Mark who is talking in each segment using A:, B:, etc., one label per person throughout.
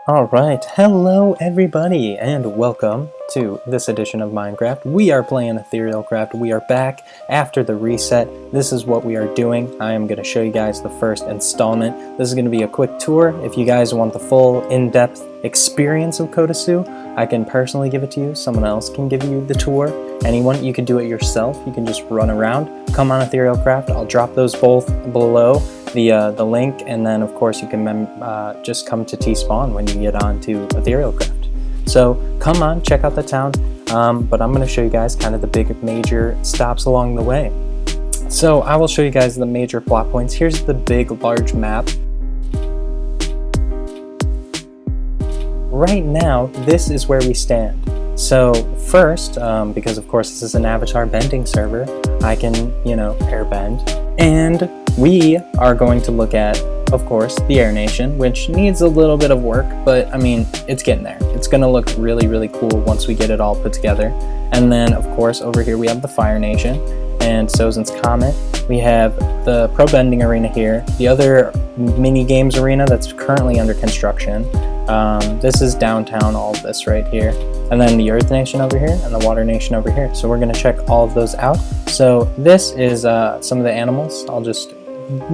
A: Alright, hello everybody, and welcome to this edition of Minecraft. We are playing EtherealCraft. We are back after the reset. This is what we are doing. I am going to show you guys the first installment. This is going to be a quick tour. If you guys want the full in-depth experience of Kodosou, I can personally give it to you. Someone else can give you the tour. Anyone, you can do it yourself. You can just run around. Come on EtherealCraft. I'll drop those both below. The link, and then of course you can just come to T-Spawn when you get on to EtherealCraft. So come on, check out the town, but I'm going to show you guys kind of the big major stops along the way. So I will show you guys the major plot points. Here's the big large map. Right now this is where we stand. So first, because of course this is an avatar bending server, I can, airbend, and we are going to look at, of course, the Air Nation, which needs a little bit of work, but I mean, it's getting there. It's going to look really, really cool once we get it all put together. And then, of course, over here we have the Fire Nation and Sozin's Comet. We have the Pro Bending Arena here, the other mini games arena that's currently under construction. This is downtown, all of this right here. And then the Earth Nation over here and the Water Nation over here. So we're going to check all of those out. So this is some of the animals. I'll just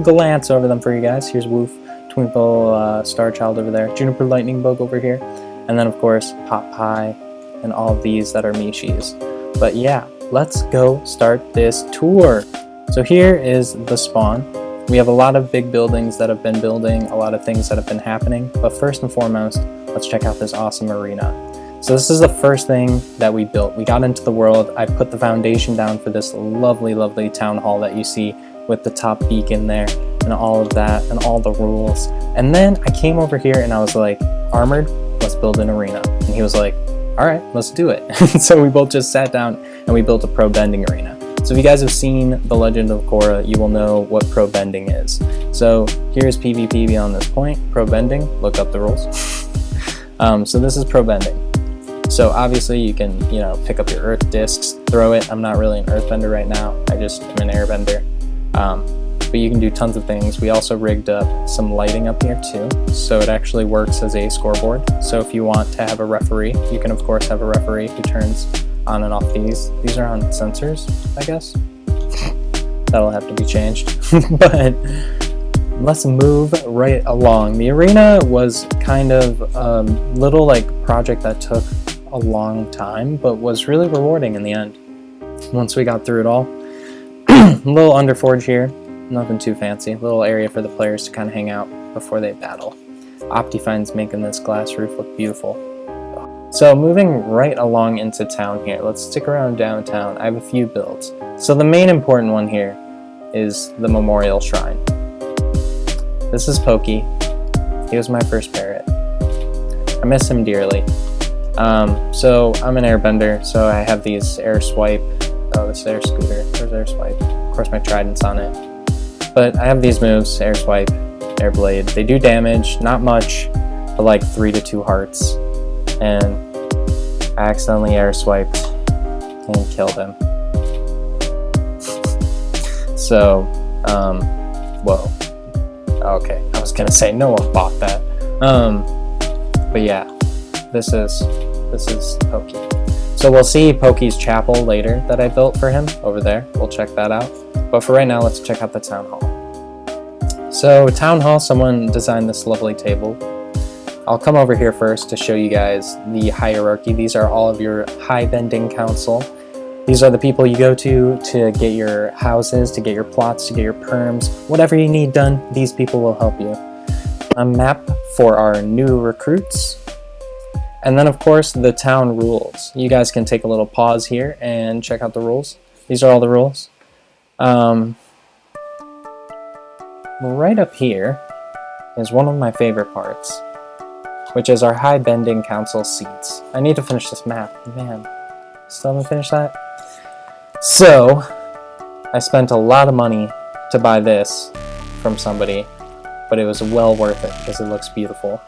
A: glance over them for you guys. Here's Woof, Twinkle, Starchild over there, Juniper Lightning Bug over here, and then of course Hot Pie and all of these that are Mishis. But yeah, let's go start this tour. So here is the spawn. We have a lot of big buildings that have been building, a lot of things that have been happening, but first and foremost, let's check out this awesome arena. So this is the first thing that we built. We got into the world. I put the foundation down for this lovely, lovely town hall that you see with the top beacon there and all of that and all the rules. And then I came over here and I was like, Armored, let's build an arena. And he was like, all right, let's do it. So we both just sat down and we built a pro bending arena. So if you guys have seen The Legend of Korra, you will know what pro bending is. So here's PvP beyond this point, pro bending, look up the rules. So this is pro bending. So obviously you can, pick up your earth discs, throw it. I'm not really an earthbender right now. I just am an airbender. But you can do tons of things. We also rigged up some lighting up here too, so it actually works as a scoreboard. So if you want to have a referee, you can of course have a referee who turns on and off these. These are on sensors, I guess. That'll have to be changed. But let's move right along. The arena was kind of a little project that took a long time, but was really rewarding in the end once we got through it all. A little underforge here, nothing too fancy. A little area for the players to kind of hang out before they battle. Optifine's making this glass roof look beautiful. So moving right along into town here, let's stick around downtown. I have a few builds. So the main important one here is the Memorial Shrine. This is Pokey. He was my first parrot. I miss him dearly. So I'm an airbender, so I have these air swipe. Oh, this air scooter. There's air swipe. Of course, my trident's on it. But I have these moves: air swipe, air blade. They do damage, not much, but like 3 to 2 hearts. And I accidentally air swiped and killed him. So, whoa. Okay, I was gonna say no one bought that. But yeah, this is Pokey. So we'll see Pokey's chapel later that I built for him over there. We'll check that out. But for right now, let's check out the town hall. So town hall, someone designed this lovely table. I'll come over here first to show you guys the hierarchy. These are all of your high bending council. These are the people you go to get your houses, to get your plots, to get your perms. Whatever you need done, these people will help you. A map for our new recruits. And then, of course, the town rules. You guys can take a little pause here and check out the rules. These are all the rules. Right up here is one of my favorite parts, which is our high bending council seats. I need to finish this map. Man, still haven't finished that? So, I spent a lot of money to buy this from somebody, but it was well worth it because it looks beautiful.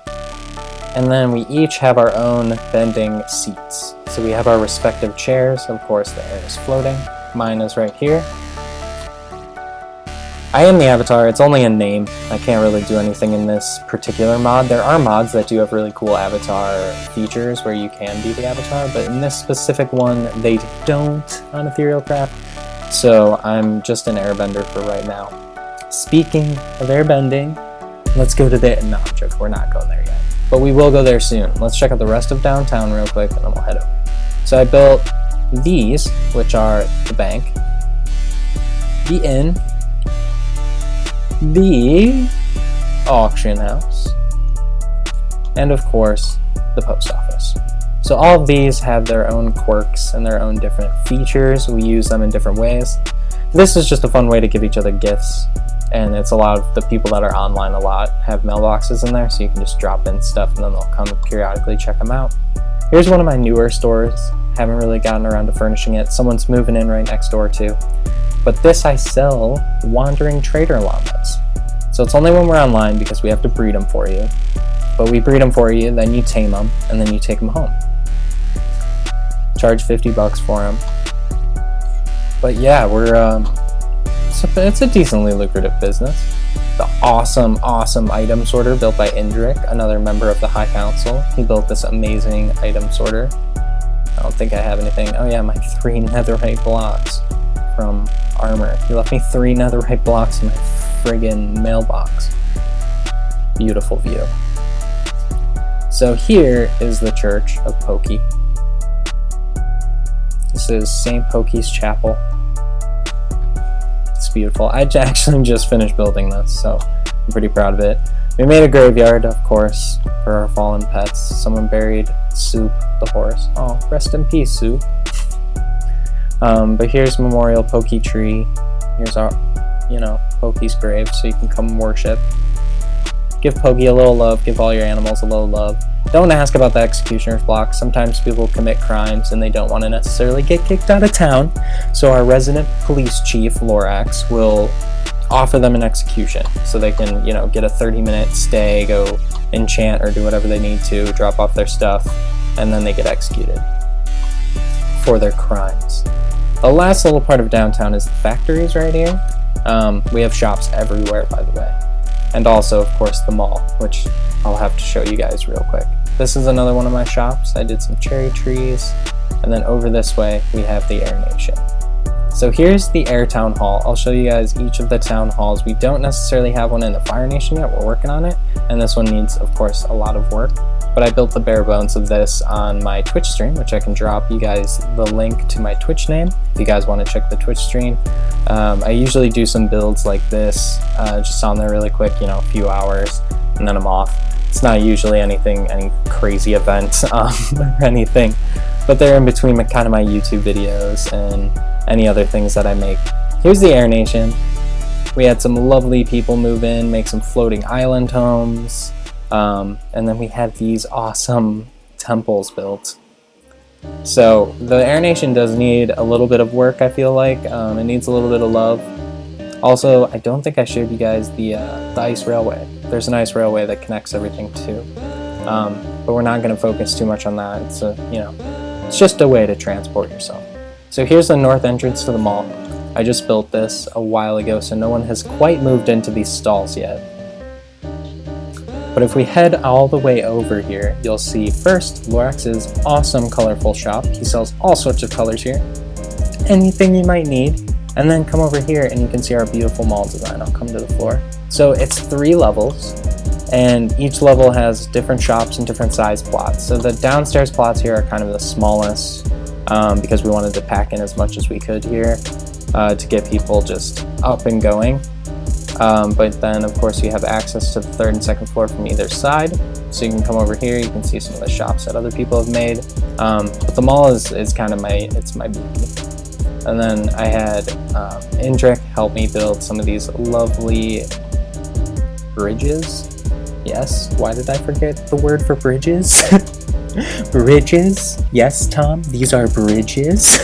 A: And then we each have our own bending seats. So we have our respective chairs. Of course, the air is floating. Mine is right here. I am the avatar. It's only a name. I can't really do anything in this particular mod. There are mods that do have really cool avatar features where you can be the avatar, but in this specific one, they don't on EtherealCraft. So I'm just an airbender for right now. Speaking of airbending, let's go to the... No, I'm joking. We're not going there yet. But we will go there soon. Let's check out the rest of downtown real quick, and then we'll head over. So I built these, which are the bank, the inn, the auction house, and of course, the post office. So all of these have their own quirks and their own different features. We use them in different ways. This is just a fun way to give each other gifts, and it's allowed the people that are online a lot have mailboxes in there, so you can just drop in stuff and then they'll come and periodically check them out. Here's one of my newer stores. Haven't really gotten around to furnishing it. Someone's moving in right next door too. But this I sell wandering trader llamas. So it's only when we're online because we have to breed them for you. But we breed them for you, then you tame them, and then you take them home. Charge 50 bucks for them. But yeah, it's a decently lucrative business. The awesome item sorter built by Indrik, another member of the High Council. He built this amazing item sorter. I don't think I have anything. Oh yeah, my 3 netherite blocks from armor. He left me 3 netherite blocks in my friggin' mailbox. Beautiful view. So here is the Church of Pokey. This is St. Pokey's Chapel. It's beautiful. I actually just finished building this, so I'm pretty proud of it. We made a graveyard, of course, for our fallen pets. Someone buried Soup, the horse. Oh, rest in peace, Soup. But here's Memorial Pokey Tree. Here's our, Pokey's grave, so you can come worship. Give Pokey a little love. Give all your animals a little love. Don't ask about the executioner's block. Sometimes people commit crimes and they don't want to necessarily get kicked out of town. So our resident police chief, Lorax, will offer them an execution so they can, get a 30-minute stay, go enchant or do whatever they need to, drop off their stuff, and then they get executed for their crimes. The last little part of downtown is the factories right here. We have shops everywhere, by the way. And also, of course, the mall, which I'll have to show you guys real quick. This is another one of my shops. I did some cherry trees. And then over this way, we have the Air Nation. So here's the Air Town Hall. I'll show you guys each of the town halls. We don't necessarily have one in the Fire Nation yet. We're working on it. And this one needs, of course, a lot of work. But I built the bare bones of this on my Twitch stream, which I can drop you guys the link to my Twitch name if you guys want to check the Twitch stream. I usually do some builds like this, just on there really quick, a few hours, and then I'm off. It's not usually any crazy event or anything, but they're in between kind of my YouTube videos and any other things that I make. Here's the Air Nation. We had some lovely people move in, make some floating island homes. And then we had these awesome temples built. So the Air Nation does need a little bit of work, I feel like. It needs a little bit of love. Also, I don't think I showed you guys the ice railway. There's an ice railway that connects everything too. But we're not going to focus too much on that. It's it's just a way to transport yourself. So here's the north entrance to the mall. I just built this a while ago, so no one has quite moved into these stalls yet. But if we head all the way over here, you'll see first Lorax's awesome colorful shop. He sells all sorts of colors here. Anything you might need. And then come over here and you can see our beautiful mall design. I'll come to the floor. So it's 3 levels, and each level has different shops and different size plots. So the downstairs plots here are kind of the smallest because we wanted to pack in as much as we could here to get people just up and going. But then, of course, you have access to the 3rd and 2nd floor from either side. So you can come over here, you can see some of the shops that other people have made. But the mall is kind of my baby. And then I had Indrik help me build some of these lovely bridges. Yes, why did I forget the word for bridges? Bridges. Yes, Tom, these are bridges.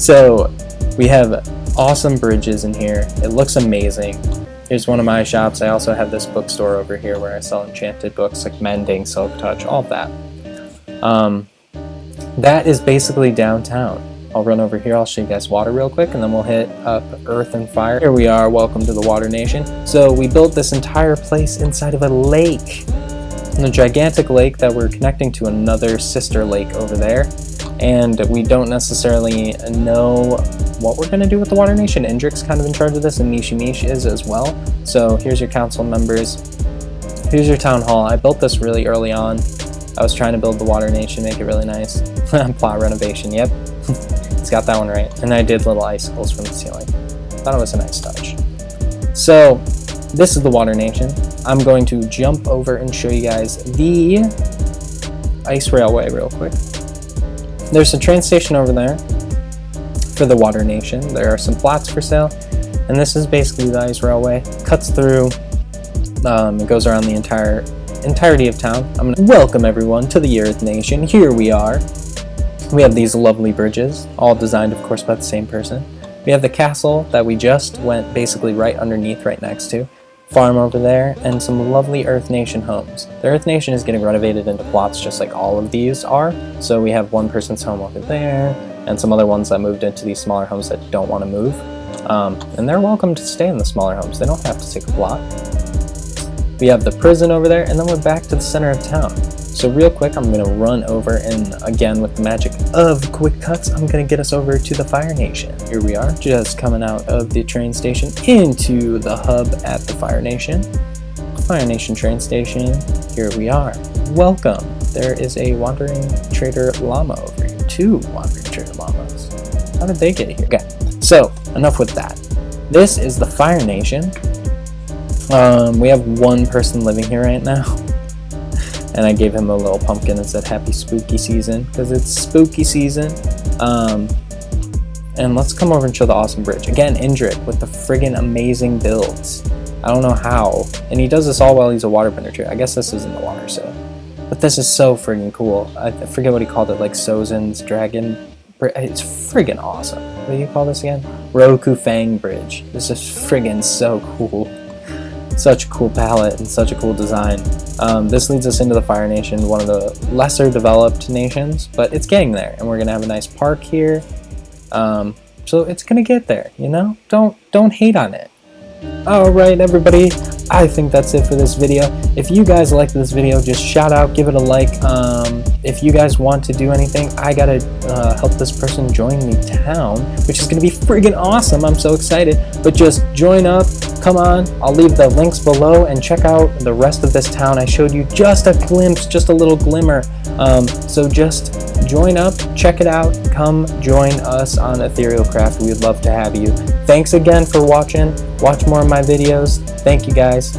A: So we have awesome bridges in here. It looks amazing. Here's one of my shops. I also have this bookstore over here where I sell enchanted books like Mending, Silk Touch, all of that. That is basically downtown. I'll run over here, I'll show you guys water real quick, and then we'll hit up earth and fire. Here we are, welcome to the Water Nation. So we built this entire place inside of a lake. And a gigantic lake that we're connecting to another sister lake over there. And we don't necessarily know what we're going to do with the Water Nation. Indrik's kind of in charge of this, and Mishi is as well. So here's your council members. Here's your town hall. I built this really early on. I was trying to build the Water Nation, make it really nice. Plot renovation, yep. It's got that one right. And I did little icicles from the ceiling. Thought it was a nice touch. So this is the Water Nation. I'm going to jump over and show you guys the ice railway real quick. There's a train station over there for the Water Nation. There are some flats for sale, and this is basically the ice railway. Cuts through, it goes around the entirety of town. I'm going to welcome everyone to the Earth Nation. Here we are. We have these lovely bridges, all designed, of course, by the same person. We have the castle that we just went basically right underneath, right next to. Farm over there, and some lovely Earth Nation homes. The Earth Nation is getting renovated into plots just like all of these are. So we have one person's home over there, and some other ones that moved into these smaller homes that don't want to move. And they're welcome to stay in the smaller homes. They don't have to take a plot. We have the prison over there, and then we're back to the center of town. So real quick, I'm going to run over, and again, with the magic of quick cuts, I'm going to get us over to the Fire Nation. Here we are, just coming out of the train station into the hub at the Fire Nation. Fire Nation train station, here we are. Welcome. There is a Wandering Trader Llama over here. 2 Wandering Trader Llamas. How did they get here? Okay, so enough with that. This is the Fire Nation. We have one person living here right now. And I gave him a little pumpkin and said happy spooky season, because it's spooky season. And let's come over and show the awesome bridge. Again, Indrik with the friggin' amazing builds. I don't know how. And he does this all while he's a waterbender too. I guess this isn't the water, so. But this is so friggin' cool. I forget what he called it, like Sozin's Dragon. It's friggin' awesome. What do you call this again? Roku Fang Bridge. This is friggin' so cool. Such a cool palette and such a cool design. This leads us into the Fire Nation, one of the lesser developed nations, but it's getting there, and we're gonna have a nice park here. So it's gonna get there, you know? Don't hate on it. Alright everybody, I think that's it for this video. If you guys liked this video, just shout out, give it a like. If you guys want to do anything, I gotta help this person join the town, which is gonna be friggin' awesome. I'm so excited. But just join up, come on. I'll leave the links below and check out the rest of this town. I showed you just a glimpse, just a little glimmer. So just join up, check it out, come join us on EtherealCraft. We would love to have you. Thanks again for watching. Watch more of my videos. Thank you guys.